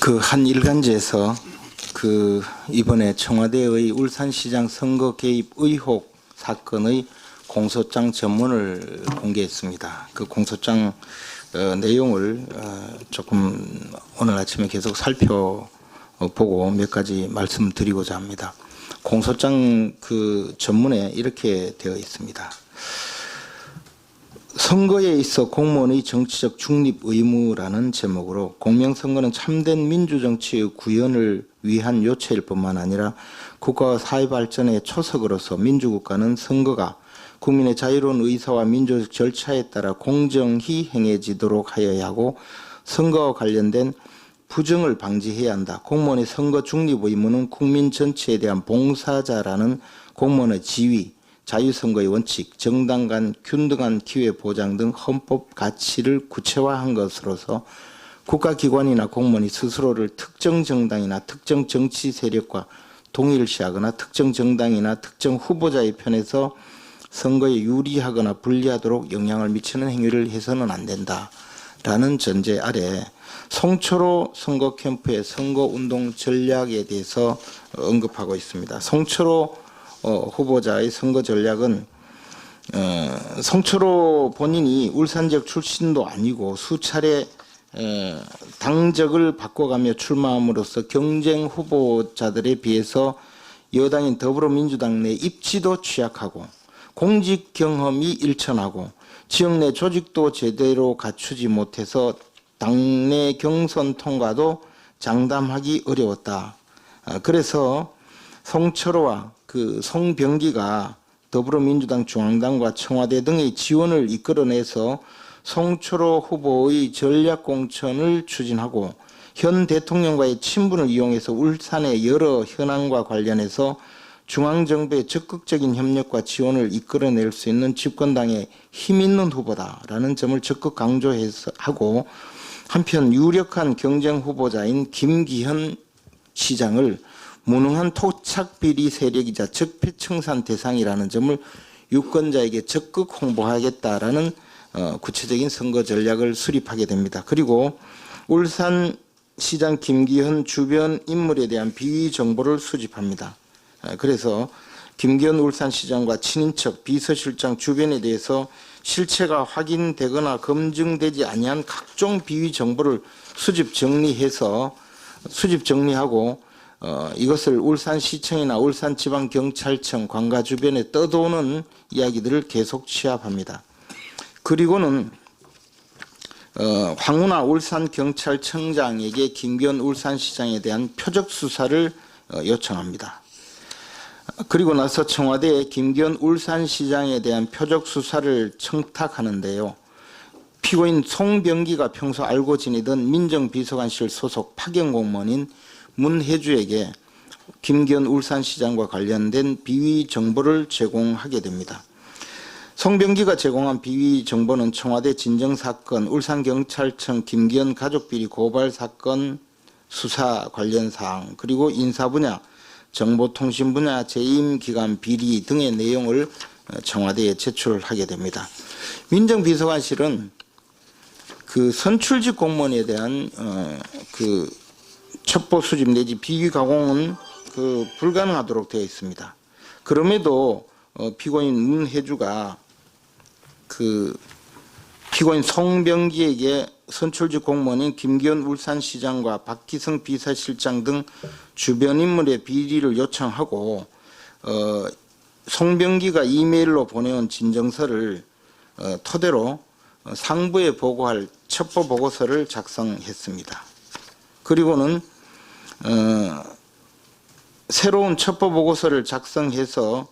그 한 일간지에서 이번에 청와대의 울산시장 선거 개입 의혹 사건의 공소장 전문을 공개했습니다. 그 공소장 내용을 조금 오늘 아침에 계속 살펴보고 몇 가지 말씀드리고자 합니다. 공소장 그 전문에 이렇게 되어 있습니다. 선거에 있어 공무원의 정치적 중립 의무라는 제목으로 공명선거는 참된 민주정치의 구현을 위한 요체일 뿐만 아니라 국가와 사회 발전의 초석으로서 민주국가는 선거가 국민의 자유로운 의사와 민주적 절차에 따라 공정히 행해지도록 하여야 하고 선거와 관련된 부정을 방지해야 한다. 공무원의 선거 중립 의무는 국민 전체에 대한 봉사자라는 공무원의 지위, 자유선거의 원칙, 정당 간 균등한 기회 보장 등 헌법 가치를 구체화한 것으로서 국가기관이나 공무원이 스스로를 특정 정당이나 특정 정치 세력과 동일시하거나 특정 정당이나 특정 후보자의 편에서 선거에 유리하거나 불리하도록 영향을 미치는 행위를 해서는 안 된다라는 전제 아래 송철호 선거 캠프의 선거운동 전략에 대해서 언급하고 있습니다. 송철호 후보자의 선거 전략은 송철호 본인이 울산 지역 출신도 아니고 수차례 당적을 바꿔가며 출마함으로써 경쟁 후보자들에 비해서 여당인 더불어민주당 내 입지도 취약하고 공직 경험이 일천하고 지역 내 조직도 제대로 갖추지 못해서 당내 경선 통과도 장담하기 어려웠다. 그래서 송철호와 송병기가 더불어민주당 중앙당과 청와대 등의 지원을 이끌어내서 송철호 후보의 전략공천을 추진하고 현 대통령과의 친분을 이용해서 울산의 여러 현안과 관련해서 중앙정부의 적극적인 협력과 지원을 이끌어낼 수 있는 집권당의 힘있는 후보다라는 점을 적극 강조해서 하고 한편 유력한 경쟁 후보자인 김기현 시장을 무능한 토착비리 세력이자 적폐청산 대상이라는 점을 유권자에게 적극 홍보하겠다라는 구체적인 선거 전략을 수립하게 됩니다. 그리고 울산시장 김기현 주변 인물에 대한 비위 정보를 수집합니다. 그래서 김기현 울산시장과 친인척, 비서실장 주변에 대해서 실체가 확인되거나 검증되지 아니한 각종 비위 정보를 수집 정리하고 이것을 울산시청이나 울산지방경찰청 관가 주변에 떠도는 이야기들을 계속 취합합니다. 그리고는 황운하 울산경찰청장에게 김기현 울산시장에 대한 표적 수사를 요청합니다. 그리고 나서 청와대에 김기현 울산시장에 대한 표적 수사를 청탁하는데요. 피고인 송병기가 평소 알고 지내던 민정비서관실 소속 파견공무원인 문혜주에게 김기현 울산시장과 관련된 비위 정보를 제공하게 됩니다. 송병기가 제공한 비위 정보는 청와대 진정사건, 울산경찰청 김기현 가족비리 고발사건 수사 관련 사항, 그리고 인사분야, 정보통신분야 재임기관 비리 등의 내용을 청와대에 제출하게 됩니다. 민정비서관실은 선출직 공무원에 대한 첩보 수집 내지 비위 가공은 불가능하도록 되어 있습니다. 그럼에도 피고인 문혜주가 피고인 송병기에게 선출직 공무원인 김기현 울산시장과 박기성 비서실장 등 주변 인물의 비리를 요청하고 송병기가 이메일로 보내온 진정서를 토대로 상부에 보고할 첩보 보고서를 작성했습니다. 그리고는 새로운 첩보 보고서를 작성해서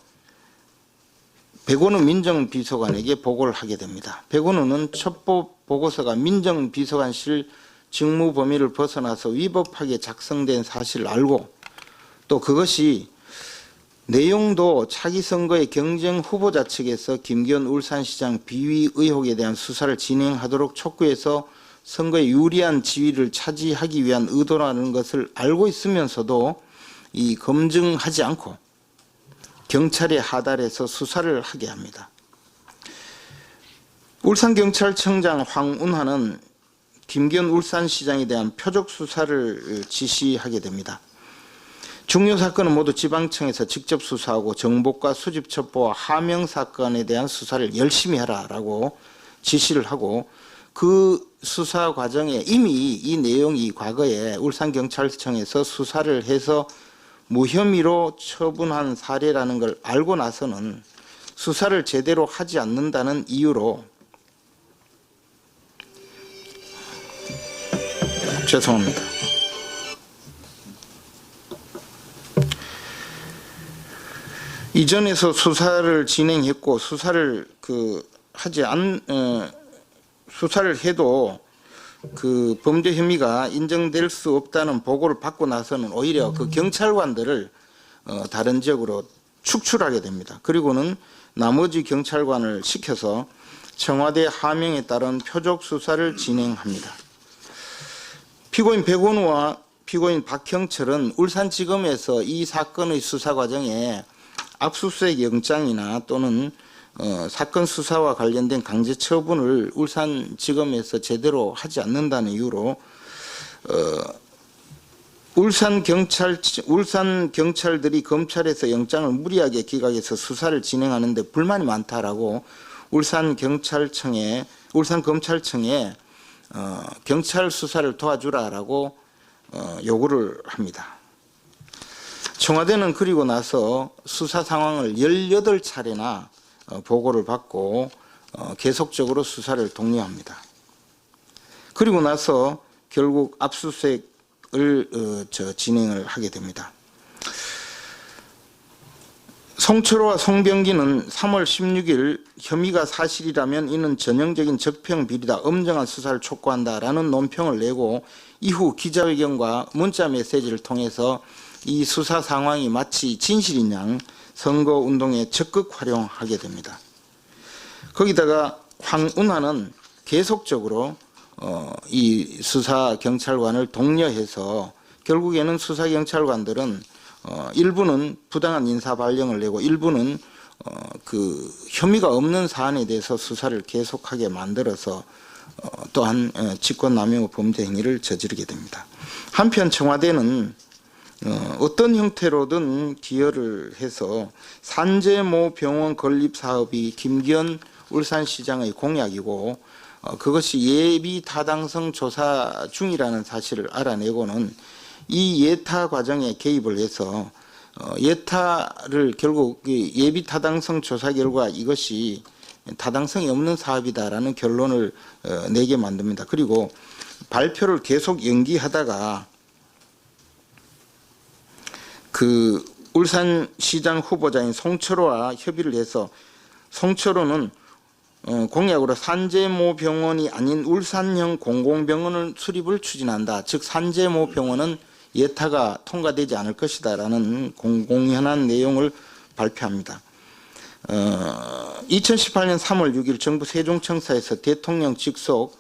백원우 민정비서관에게 보고를 하게 됩니다. 백원우는 첩보 보고서가 민정비서관실 직무 범위를 벗어나서 위법하게 작성된 사실을 알고 또 그것이 내용도 차기 선거의 경쟁 후보자 측에서 김기현 울산시장 비위 의혹에 대한 수사를 진행하도록 촉구해서 선거에 유리한 지위를 차지하기 위한 의도라는 것을 알고 있으면서도 검증하지 않고 경찰에 하달해서 수사를 하게 합니다. 울산경찰청장 황운하는 김기현 울산시장에 대한 표적 수사를 지시하게 됩니다. 중요 사건은 모두 지방청에서 직접 수사하고 정보과 수집 첩보와 하명 사건에 대한 수사를 열심히 하라라고 지시를 하고, 그 수사 과정에 이미 이 내용이 과거에 울산경찰청에서 수사를 해서 무혐의로 처분한 사례라는 걸 알고 나서는 수사를 제대로 하지 않는다는 이유로, 죄송합니다. 이전에서 수사를 진행했고 수사를 수사를 해도 그 범죄 혐의가 인정될 수 없다는 보고를 받고 나서는 오히려 그 경찰관들을 다른 지역으로 축출하게 됩니다. 그리고는 나머지 경찰관을 시켜서 청와대 하명에 따른 표적 수사를 진행합니다. 피고인 백원우와 피고인 박형철은 울산지검에서 이 사건의 수사 과정에 압수수색 영장이나 또는 사건 수사와 관련된 강제 처분을 울산지검에서 제대로 하지 않는다는 이유로 울산 경찰들이 검찰에서 영장을 무리하게 기각해서 수사를 진행하는데 불만이 많다라고 울산검찰청에 경찰 수사를 도와주라라고 요구를 합니다. 청와대는 그리고 나서 수사 상황을 18차례나 보고를 받고 계속적으로 수사를 독려합니다. 그리고 나서 결국 압수수색을 진행을 하게 됩니다. 송철호와 송병기는 3월 16일 혐의가 사실이라면 이는 전형적인 적폐형 비리다, 엄정한 수사를 촉구한다라는 논평을 내고 이후 기자회견과 문자 메시지를 통해서 이 수사 상황이 마치 진실인 양 선거운동에 적극 활용하게 됩니다. 거기다가 황운하는 계속적으로 이 수사경찰관을 독려해서 결국에는 수사경찰관들은 일부는 부당한 인사 발령을 내고 일부는 그 혐의가 없는 사안에 대해서 수사를 계속하게 만들어서 또한 직권남용 범죄 행위를 저지르게 됩니다. 한편 청와대는 어떤 형태로든 기여를 해서 산재모 병원 건립 사업이 김기현 울산시장의 공약이고 그것이 예비 타당성 조사 중이라는 사실을 알아내고는 이 예타 과정에 개입을 해서 예타를 결국 예비 타당성 조사 결과 이것이 타당성이 없는 사업이다라는 결론을 내게 만듭니다. 그리고 발표를 계속 연기하다가 그 울산시장 후보자인 송철호와 협의를 해서 송철호는 공약으로 산재모 병원이 아닌 울산형 공공병원을 수립을 추진한다. 즉 산재모 병원은 예타가 통과되지 않을 것이다 라는 공공연한 내용을 발표합니다. 2018년 3월 6일 정부 세종청사에서 대통령 직속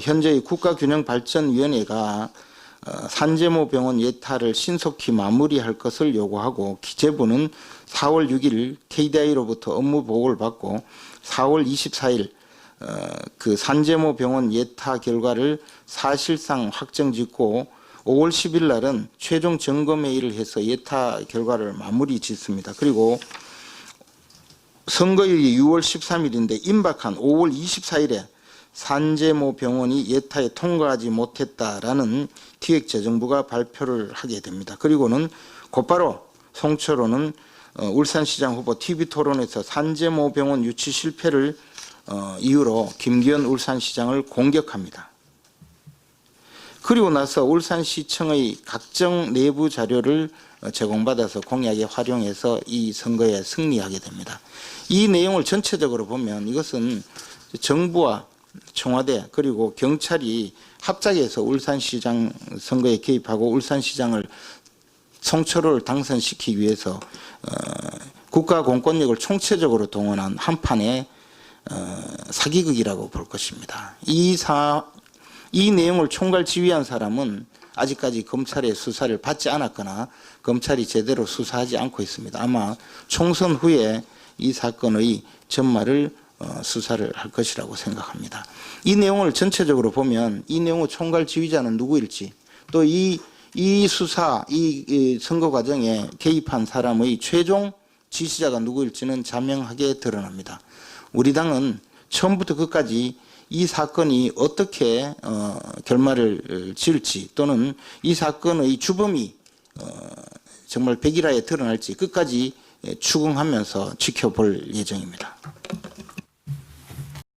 현재의 국가균형발전위원회가 산재모 병원 예타를 신속히 마무리할 것을 요구하고 기재부는 4월 6일 KDI로부터 업무 보고를 받고 4월 24일 그 산재모 병원 예타 결과를 사실상 확정짓고 5월 10일 날은 최종 점검회의를 해서 예타 결과를 마무리 짓습니다. 그리고 선거일이 6월 13일인데 임박한 5월 24일에 산재모 병원이 예타에 통과하지 못했다라는 기획재정부가 발표를 하게 됩니다. 그리고는 곧바로 송철호는 울산시장 후보 TV토론에서 산재모 병원 유치 실패를 이유로 김기현 울산시장을 공격합니다. 그리고 나서 울산시청의 각종 내부 자료를 제공받아서 공약에 활용해서 이 선거에 승리하게 됩니다. 이 내용을 전체적으로 보면 이것은 정부와 청와대 그리고 경찰이 합작해서 울산시장 선거에 개입하고 울산시장을 송철호를 당선시키기 위해서 국가 공권력을 총체적으로 동원한 한판의 사기극이라고 볼 것입니다. 이 내용을 총괄 지휘한 사람은 아직까지 검찰의 수사를 받지 않았거나 검찰이 제대로 수사하지 않고 있습니다. 아마 총선 후에 이 사건의 전말을 수사를 할 것이라고 생각합니다. 이 내용을 전체적으로 보면 이 내용의 총괄 지휘자는 누구일지, 또 이 수사, 이 선거 과정에 개입한 사람의 최종 지시자가 누구일지는 자명하게 드러납니다. 우리 당은 처음부터 끝까지 이 사건이 어떻게 결말을 지을지, 또는 이 사건의 주범이 정말 백일하에 드러날지 끝까지 추궁하면서 지켜볼 예정입니다.